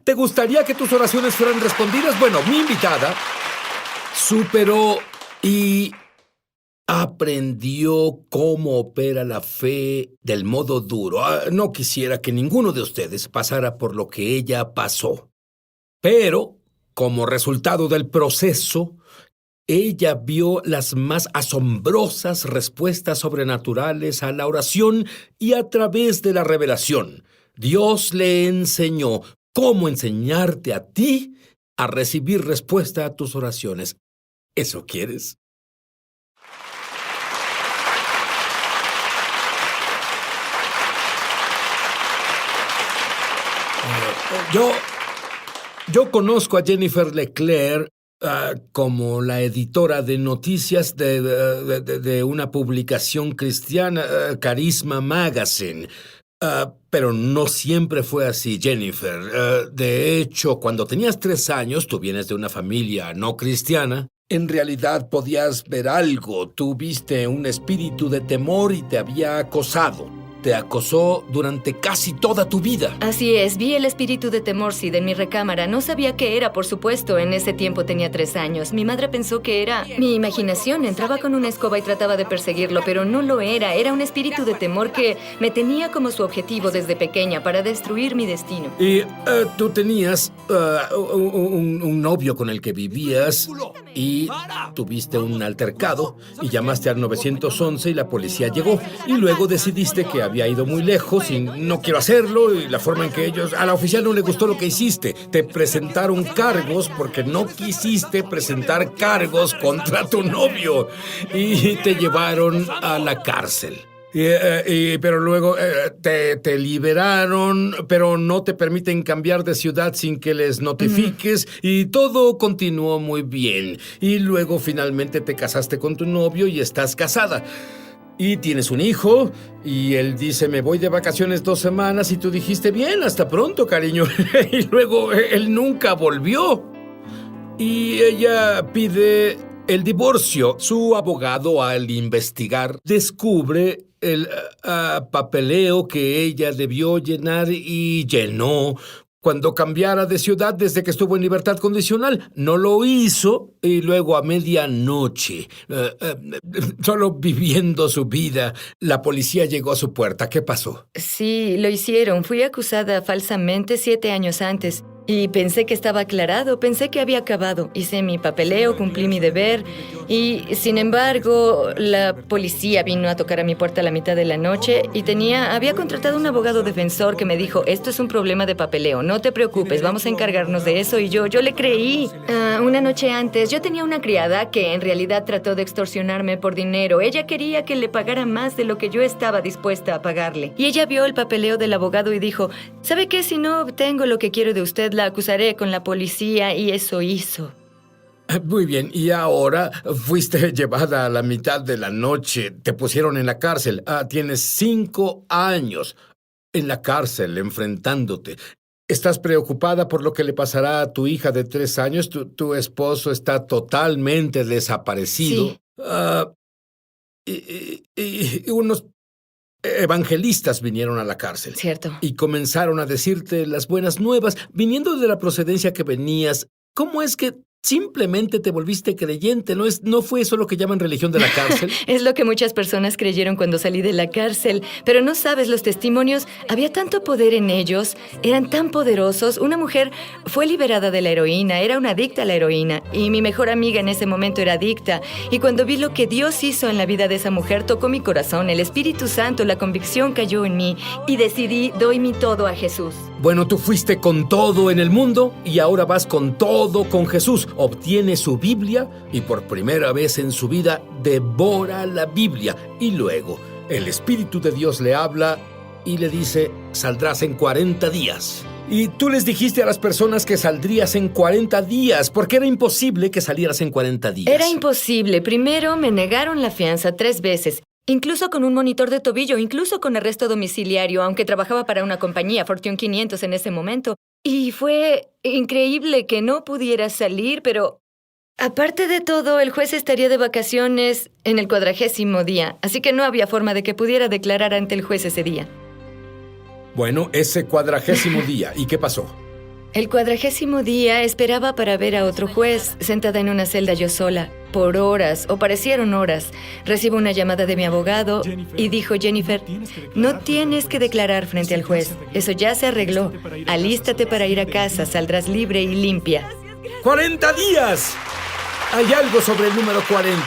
¿Te gustaría que tus oraciones fueran respondidas? Bueno, mi invitada superó y aprendió cómo opera la fe del modo duro. No quisiera que ninguno de ustedes pasara por lo que ella pasó. Pero, como resultado del proceso, ella vio las más asombrosas respuestas sobrenaturales a la oración y a través de la revelación, Dios le enseñó cómo enseñarte a ti a recibir respuesta a tus oraciones. ¿Eso quieres? Yo conozco a Jennifer LeClaire como la editora de noticias de una publicación cristiana, Carisma Magazine. Pero no siempre fue así, Jennifer. De hecho, cuando tenías 3 años, tú vienes de una familia no cristiana. En realidad podías ver algo. Tú viste un espíritu de temor y te había acosado. Te acosó durante casi toda tu vida. Así es, vi el espíritu de temor, Sid, en mi recámara. No sabía qué era, por supuesto. En ese tiempo tenía 3 años. Mi madre pensó que era mi imaginación. Entraba con una escoba y trataba de perseguirlo, pero no lo era. Era un espíritu de temor que me tenía como su objetivo desde pequeña para destruir mi destino. Y tú tenías un novio con el que vivías y tuviste un altercado y llamaste al 911 y la policía llegó. Y luego decidiste que había ido muy lejos y no quiero hacerlo, y la forma en que ellos... A la oficial no le gustó lo que hiciste. Te presentaron cargos porque no quisiste presentar cargos contra tu novio y te llevaron a la cárcel. Pero luego te liberaron, pero no te permiten cambiar de ciudad sin que les notifiques, y todo continuó muy bien. Y luego finalmente te casaste con tu novio y estás casada. Y tienes un hijo, y él dice, me voy de vacaciones 2 semanas, y tú dijiste, bien, hasta pronto, cariño. Y luego él nunca volvió. Y ella pide el divorcio. Su abogado, al investigar, descubre el papeleo que ella debió llenar y llenó cuando cambiara de ciudad desde que estuvo en libertad condicional. No lo hizo, y luego a medianoche, solo viviendo su vida, la policía llegó a su puerta. ¿Qué pasó? Sí, lo hicieron. Fui acusada falsamente 7 años antes. Y pensé que estaba aclarado, pensé que había acabado. Hice mi papeleo, cumplí mi deber. Y, sin embargo, la policía vino a tocar a mi puerta a la mitad de la noche y había contratado un abogado defensor que me dijo, esto es un problema de papeleo, no te preocupes, vamos a encargarnos de eso. Y yo le creí. Una noche antes, yo tenía una criada que en realidad trató de extorsionarme por dinero. Ella quería que le pagara más de lo que yo estaba dispuesta a pagarle. Y ella vio el papeleo del abogado y dijo, ¿sabe qué? Si no obtengo lo que quiero de usted, la acusaré con la policía, y eso hizo. Muy bien, y ahora fuiste llevada a la mitad de la noche, te pusieron en la cárcel. Tienes 5 años en la cárcel enfrentándote. ¿Estás preocupada por lo que le pasará a tu hija de 3 años? Tu esposo está totalmente desaparecido. Sí. Y unos evangelistas vinieron a la cárcel. Cierto. Y comenzaron a decirte las buenas nuevas. Viniendo de la procedencia que venías, ¿cómo es que simplemente te volviste creyente? ¿No fue eso lo que llaman religión de la cárcel? Es lo que muchas personas creyeron cuando salí de la cárcel. Pero no sabes, los testimonios, había tanto poder en ellos, eran tan poderosos. Una mujer fue liberada de la heroína, era una adicta a la heroína. Y mi mejor amiga en ese momento era adicta. Y cuando vi lo que Dios hizo en la vida de esa mujer, tocó mi corazón. El Espíritu Santo, la convicción cayó en mí. Y decidí, doy mi todo a Jesús. Bueno, tú fuiste con todo en el mundo y ahora vas con todo con Jesús. Obtiene su Biblia y por primera vez en su vida devora la Biblia. Y luego el Espíritu de Dios le habla y le dice, saldrás en 40 días. Y tú les dijiste a las personas que saldrías en 40 días, porque era imposible que salieras en 40 días. Era imposible. Primero me negaron la fianza 3 veces. Incluso con un monitor de tobillo, incluso con arresto domiciliario, aunque trabajaba para una compañía, Fortune 500 en ese momento. Y fue increíble que no pudiera salir, pero aparte de todo, el juez estaría de vacaciones en el 40º día, así que no había forma de que pudiera declarar ante el juez ese día. Bueno, ese 40º día, ¿y qué pasó? El 40º día esperaba para ver a otro juez, sentada en una celda yo sola, por horas, o parecieron horas. Recibo una llamada de mi abogado y dijo: Jennifer, no tienes que declarar frente al juez. Eso ya se arregló. Alístate para ir a casa, saldrás libre y limpia. ¡40 días! Hay algo sobre el número 40.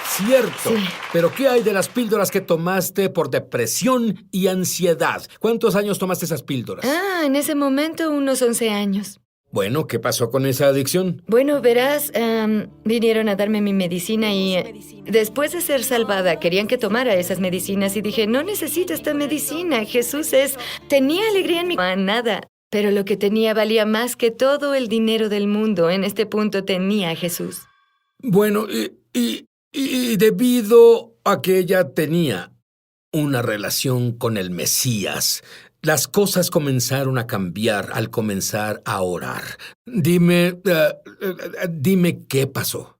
Cierto. Sí. Pero ¿qué hay de las píldoras que tomaste por depresión y ansiedad? ¿Cuántos años tomaste esas píldoras? En ese momento unos 11 años. Bueno, ¿qué pasó con esa adicción? Bueno, verás, vinieron a darme mi medicina y después de ser salvada querían que tomara esas medicinas y dije, no necesito esta medicina, tenía alegría en mi... Nada, pero lo que tenía valía más que todo el dinero del mundo. En este punto tenía a Jesús. Bueno, y debido a que ella tenía una relación con el Mesías, las cosas comenzaron a cambiar al comenzar a orar. Dime qué pasó.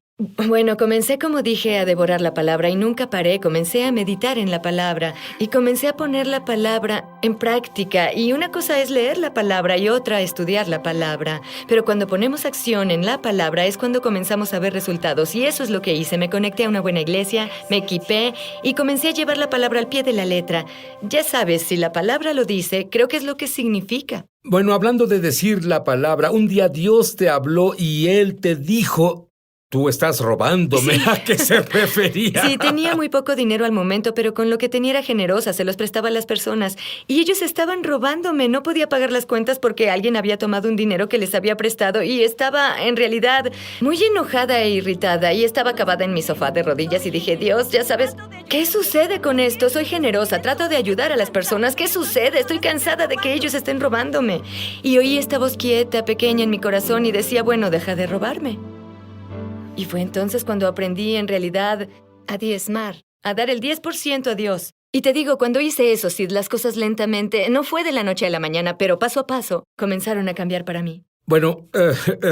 Bueno, comencé, como dije, a devorar la palabra y nunca paré. Comencé a meditar en la palabra y comencé a poner la palabra en práctica. Y una cosa es leer la palabra y otra estudiar la palabra. Pero cuando ponemos acción en la palabra es cuando comenzamos a ver resultados. Y eso es lo que hice. Me conecté a una buena iglesia, me equipé y comencé a llevar la palabra al pie de la letra. Ya sabes, si la palabra lo dice, creo que es lo que significa. Bueno, hablando de decir la palabra, un día Dios te habló y Él te dijo... Tú estás robándome. Sí. ¿A qué se refería? Sí, tenía muy poco dinero al momento, pero con lo que tenía era generosa, se los prestaba a las personas. Y ellos estaban robándome. No podía pagar las cuentas porque alguien había tomado un dinero que les había prestado y estaba, en realidad, muy enojada e irritada. Y estaba acabada en mi sofá de rodillas y dije, Dios, ya sabes, ¿qué sucede con esto? Soy generosa, trato de ayudar a las personas. ¿Qué sucede? Estoy cansada de que ellos estén robándome. Y oí esta voz quieta, pequeña en mi corazón y decía, bueno, deja de robarme. Y fue entonces cuando aprendí, en realidad, a diezmar, a dar el 10% a Dios. Y te digo, cuando hice eso, Sid, las cosas lentamente, no fue de la noche a la mañana, pero paso a paso, comenzaron a cambiar para mí. Bueno,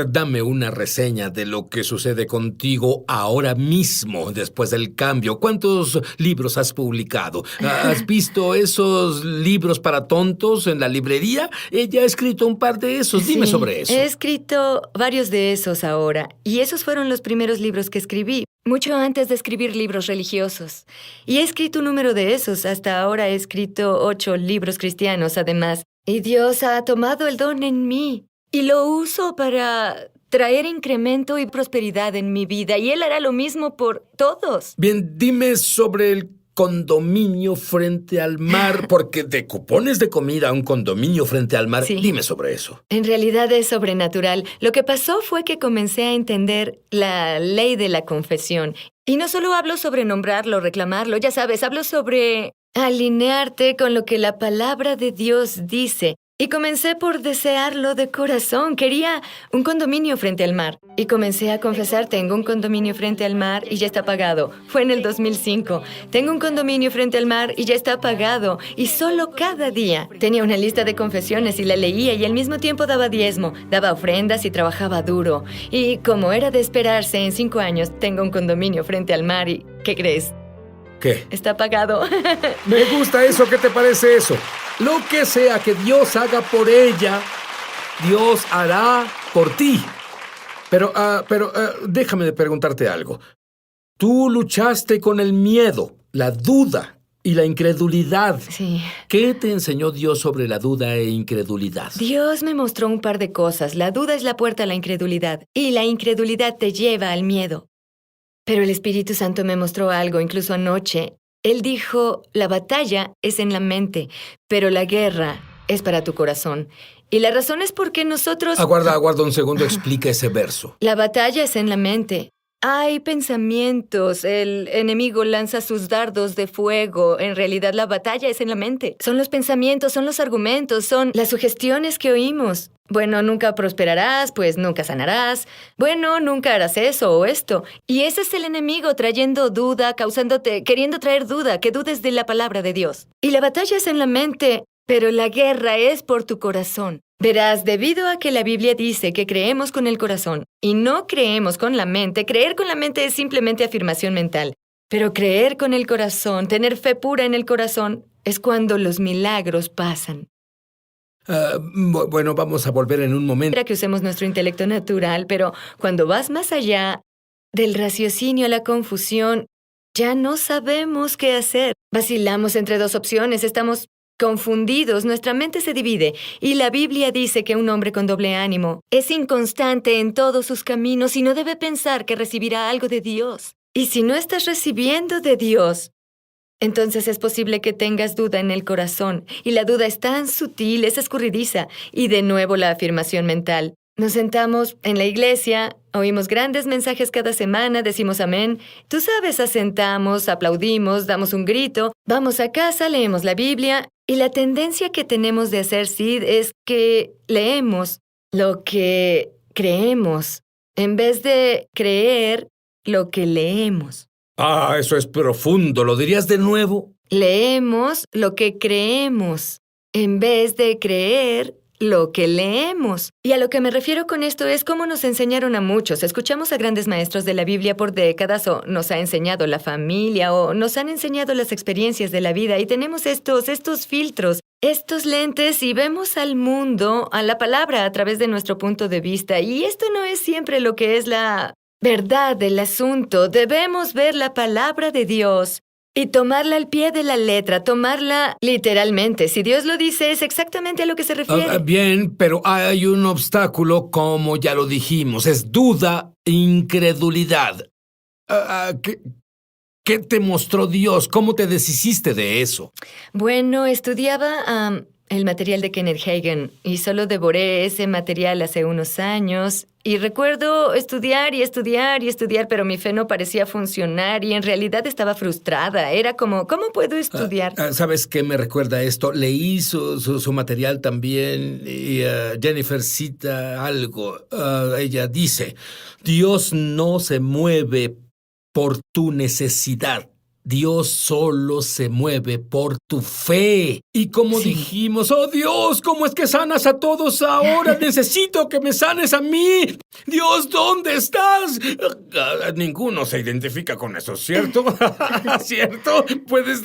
dame una reseña de lo que sucede contigo ahora mismo, después del cambio. ¿Cuántos libros has publicado? ¿Has visto esos libros para tontos en la librería? Ella ha escrito un par de esos. Dime sobre eso. He escrito varios de esos ahora, y esos fueron los primeros libros que escribí, mucho antes de escribir libros religiosos. Y he escrito un número de esos. Hasta ahora he escrito 8 libros cristianos, además. Y Dios ha tomado el don en mí. Y lo uso para traer incremento y prosperidad en mi vida. Y Él hará lo mismo por todos. Bien, dime sobre el condominio frente al mar, porque de cupones de comida a un condominio frente al mar, Sí. Dime sobre eso. En realidad es sobrenatural. Lo que pasó fue que comencé a entender la ley de la confesión. Y no solo hablo sobre nombrarlo, reclamarlo, ya sabes, hablo sobre alinearte con lo que la palabra de Dios dice. Y comencé por desearlo de corazón. Quería un condominio frente al mar. Y comencé a confesar, tengo un condominio frente al mar y ya está pagado. Fue en el 2005. Tengo un condominio frente al mar y ya está pagado. Y solo cada día tenía una lista de confesiones y la leía y al mismo tiempo daba diezmo, daba ofrendas y trabajaba duro. Y como era de esperarse, en 5 años tengo un condominio frente al mar y... ¿qué crees? ¿Qué? Está pagado. Me gusta eso. ¿Qué te parece eso? Lo que sea que Dios haga por ella, Dios hará por ti. Pero déjame de preguntarte algo. Tú luchaste con el miedo, la duda y la incredulidad. Sí. ¿Qué te enseñó Dios sobre la duda e incredulidad? Dios me mostró un par de cosas. La duda es la puerta a la incredulidad y la incredulidad te lleva al miedo. Pero el Espíritu Santo me mostró algo, incluso anoche. Él dijo, la batalla es en la mente, pero la guerra es para tu corazón. Y la razón es porque nosotros... Aguarda un segundo, explica ese verso. La batalla es en la mente. Hay pensamientos, el enemigo lanza sus dardos de fuego. En realidad, la batalla es en la mente. Son los pensamientos, son los argumentos, son las sugestiones que oímos. Bueno, nunca prosperarás, pues nunca sanarás. Bueno, nunca harás eso o esto. Y ese es el enemigo trayendo duda, queriendo traer duda, que dudes de la palabra de Dios. Y la batalla es en la mente, pero la guerra es por tu corazón. Verás, debido a que la Biblia dice que creemos con el corazón y no creemos con la mente, creer con la mente es simplemente afirmación mental. Pero creer con el corazón, tener fe pura en el corazón, es cuando los milagros pasan. Bueno, vamos a volver en un momento. Para que usemos nuestro intelecto natural, pero cuando vas más allá del raciocinio a la confusión, ya no sabemos qué hacer. Vacilamos entre dos opciones, estamos confundidos, nuestra mente se divide. Y la Biblia dice que un hombre con doble ánimo es inconstante en todos sus caminos y no debe pensar que recibirá algo de Dios. Y si no estás recibiendo de Dios, entonces es posible que tengas duda en el corazón. Y la duda es tan sutil, es escurridiza. Y de nuevo la afirmación mental. Nos sentamos en la iglesia, oímos grandes mensajes cada semana, decimos amén. Tú sabes, asentamos, aplaudimos, damos un grito, vamos a casa, leemos la Biblia. Y la tendencia que tenemos de hacer, Sid, es que leemos lo que creemos, en vez de creer lo que leemos. Eso es profundo. ¿Lo dirías de nuevo? Leemos lo que creemos, en vez de creer lo que leemos. Y a lo que me refiero con esto es cómo nos enseñaron a muchos. Escuchamos a grandes maestros de la Biblia por décadas, o nos ha enseñado la familia, o nos han enseñado las experiencias de la vida, y tenemos estos filtros, estos lentes, y vemos al mundo, a la palabra, a través de nuestro punto de vista. Y esto no es siempre lo que es la verdad del asunto. Debemos ver la palabra de Dios y tomarla al pie de la letra, tomarla literalmente. Si Dios lo dice, es exactamente a lo que se refiere. Bien, pero hay un obstáculo, como ya lo dijimos. Es duda, incredulidad. ¿Qué te mostró Dios? ¿Cómo te deshiciste de eso? Bueno, estudiaba el material de Kenneth Hagin y solo devoré ese material hace unos años. Y recuerdo estudiar y estudiar y estudiar, pero mi fe no parecía funcionar y en realidad estaba frustrada. Era como, ¿cómo puedo estudiar? ¿Sabes qué me recuerda esto? Leí su material también y Jennifer cita algo. Ella dice, Dios no se mueve por tu necesidad. Dios solo se mueve por tu fe. Y como dijimos, oh Dios, ¿cómo es que sanas a todos ahora? Necesito que me sanes a mí. Dios, ¿dónde estás? Ninguno se identifica con eso, ¿cierto? ¿Cierto? Puedes...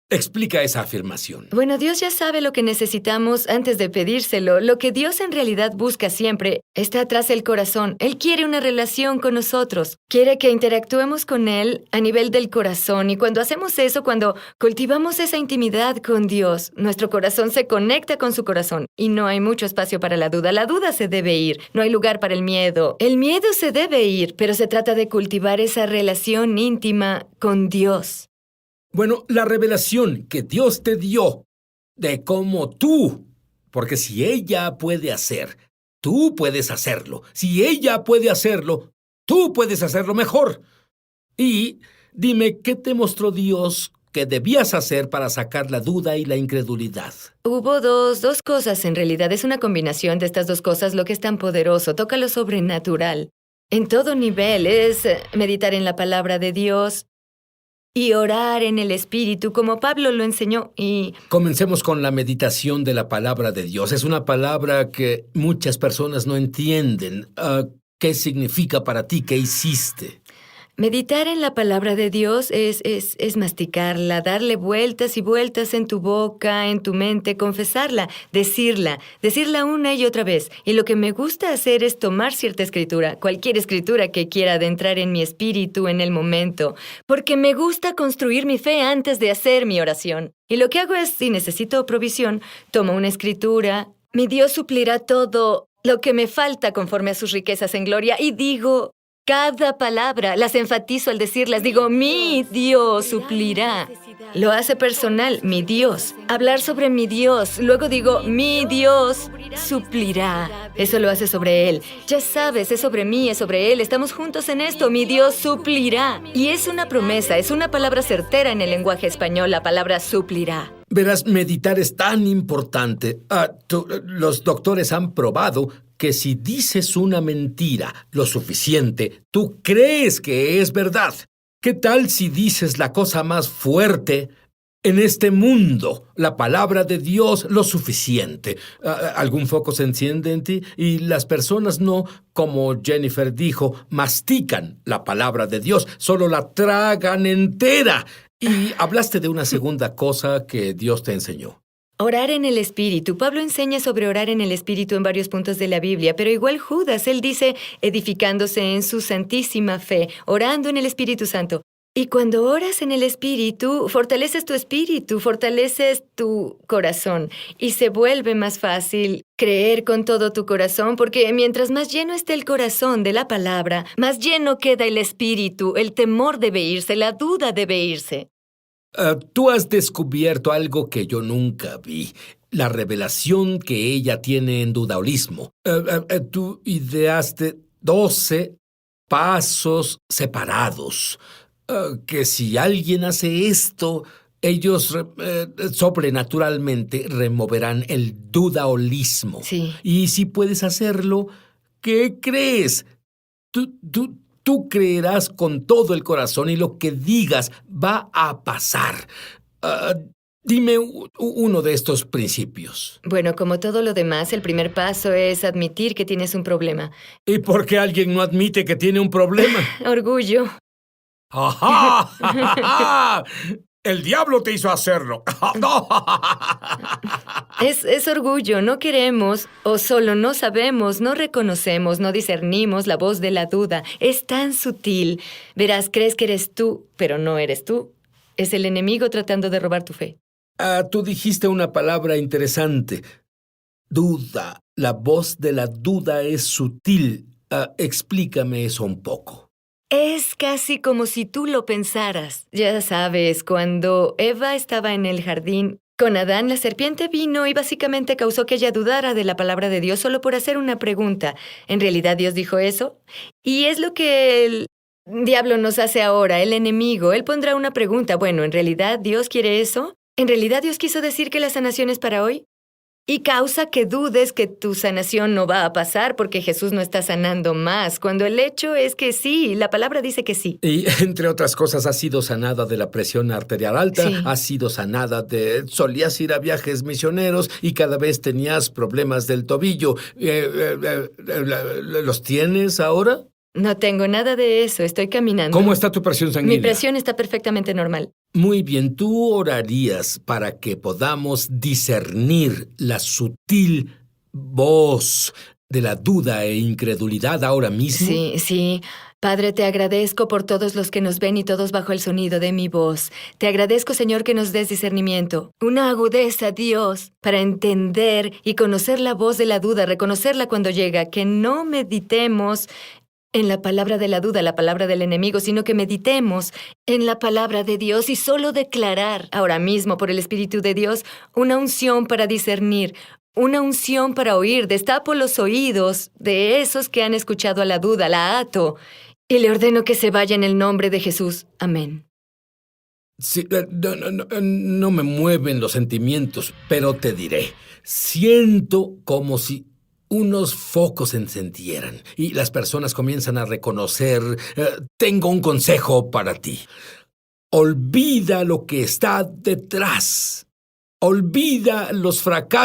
Explica esa afirmación. Bueno, Dios ya sabe lo que necesitamos antes de pedírselo. Lo que Dios en realidad busca siempre está atrás del corazón. Él quiere una relación con nosotros. Quiere que interactuemos con Él a nivel del corazón. Y cuando hacemos eso, cuando cultivamos esa intimidad con Dios, nuestro corazón se conecta con su corazón. Y no hay mucho espacio para la duda. La duda se debe ir. No hay lugar para el miedo. El miedo se debe ir, pero se trata de cultivar esa relación íntima con Dios. Bueno, la revelación que Dios te dio de cómo tú, porque si ella puede hacer, tú puedes hacerlo. Si ella puede hacerlo, tú puedes hacerlo mejor. Y dime, ¿qué te mostró Dios que debías hacer para sacar la duda y la incredulidad? Hubo dos cosas en realidad. Es una combinación de estas dos cosas lo que es tan poderoso. Toca lo sobrenatural. En todo nivel es meditar en la palabra de Dios y orar en el Espíritu, como Pablo lo enseñó. Y comencemos con la meditación de la palabra de Dios. Es una palabra que muchas personas no entienden. ¿Qué significa para ti? ¿Qué hiciste? Meditar en la palabra de Dios es masticarla, darle vueltas y vueltas en tu boca, en tu mente, confesarla, decirla una y otra vez. Y lo que me gusta hacer es tomar cierta escritura, cualquier escritura que quiera adentrar en mi espíritu en el momento, porque me gusta construir mi fe antes de hacer mi oración. Y lo que hago es, si necesito provisión, tomo una escritura, mi Dios suplirá todo lo que me falta conforme a sus riquezas en gloria, y digo cada palabra, las enfatizo al decirlas, digo, mi Dios suplirá. Lo hace personal, mi Dios. Hablar sobre mi Dios, luego digo, mi Dios suplirá. Eso lo hace sobre Él. Ya sabes, es sobre mí, es sobre Él. Estamos juntos en esto, mi Dios suplirá. Y es una promesa, es una palabra certera en el lenguaje español, la palabra suplirá. Verás, meditar es tan importante. Los doctores han probado que si dices una mentira lo suficiente, tú crees que es verdad. ¿Qué tal si dices la cosa más fuerte en este mundo, la palabra de Dios, lo suficiente? ¿Algún foco se enciende en ti? Y las personas no, como Jennifer dijo, mastican la palabra de Dios, solo la tragan entera. Y hablaste de una segunda cosa que Dios te enseñó. Orar en el Espíritu. Pablo enseña sobre orar en el Espíritu en varios puntos de la Biblia, pero igual Judas, él dice, edificándose en su santísima fe, orando en el Espíritu Santo. Y cuando oras en el Espíritu, fortaleces tu espíritu, fortaleces tu corazón y se vuelve más fácil creer con todo tu corazón, porque mientras más lleno esté el corazón de la palabra, más lleno queda el espíritu, el temor debe irse, la duda debe irse. Tú has descubierto algo que yo nunca vi. La revelación que ella tiene en dudaolismo. Tú ideaste 12 pasos separados. Que si alguien hace esto, ellos sobrenaturalmente removerán el dudaolismo. Sí. Y si puedes hacerlo, ¿qué crees? Tú creerás con todo el corazón y lo que digas va a pasar. Dime uno de estos principios. Bueno, como todo lo demás, el primer paso es admitir que tienes un problema. ¿Y por qué alguien no admite que tiene un problema? Orgullo. ¡Ajá! El diablo te hizo hacerlo. Es orgullo, no queremos, o solo no sabemos, no reconocemos, no discernimos la voz de la duda. Es tan sutil. Verás, crees que eres tú, pero no eres tú. Es el enemigo tratando de robar tu fe. Tú dijiste una palabra interesante. Duda. La voz de la duda es sutil. Explícame eso un poco. Es casi como si tú lo pensaras. Ya sabes, cuando Eva estaba en el jardín con Adán, la serpiente vino y básicamente causó que ella dudara de la palabra de Dios solo por hacer una pregunta. ¿En realidad Dios dijo eso? Y es lo que el diablo nos hace ahora, el enemigo. Él pondrá una pregunta. Bueno, ¿en realidad Dios quiere eso? ¿En realidad Dios quiso decir que la sanación es para hoy? Y causa que dudes que tu sanación no va a pasar porque Jesús no está sanando más, cuando el hecho es que sí, la palabra dice que sí. Y entre otras cosas, has sido sanada de la presión arterial alta, Sí. has sido sanada solías ir a viajes misioneros y cada vez tenías problemas del tobillo. ¿Los tienes ahora? No tengo nada de eso, estoy caminando. ¿Cómo está tu presión sanguínea? Mi presión está perfectamente normal. Muy bien, ¿tú orarías para que podamos discernir la sutil voz de la duda e incredulidad ahora mismo? Sí. Padre, te agradezco por todos los que nos ven y todos bajo el sonido de mi voz. Te agradezco, Señor, que nos des discernimiento, una agudeza, Dios, para entender y conocer la voz de la duda, reconocerla cuando llega, que no meditemos en la palabra de la duda, la palabra del enemigo, sino que meditemos en la palabra de Dios y solo declarar ahora mismo por el Espíritu de Dios una unción para discernir, una unción para oír. Destapo los oídos de esos que han escuchado a la duda, la ato, y le ordeno que se vaya en el nombre de Jesús. Amén. Sí, no me mueven los sentimientos, pero te diré, siento como si unos focos se encendieran y las personas comienzan a reconocer. Tengo un consejo para ti. Olvida lo que está detrás. Olvida los fracasos.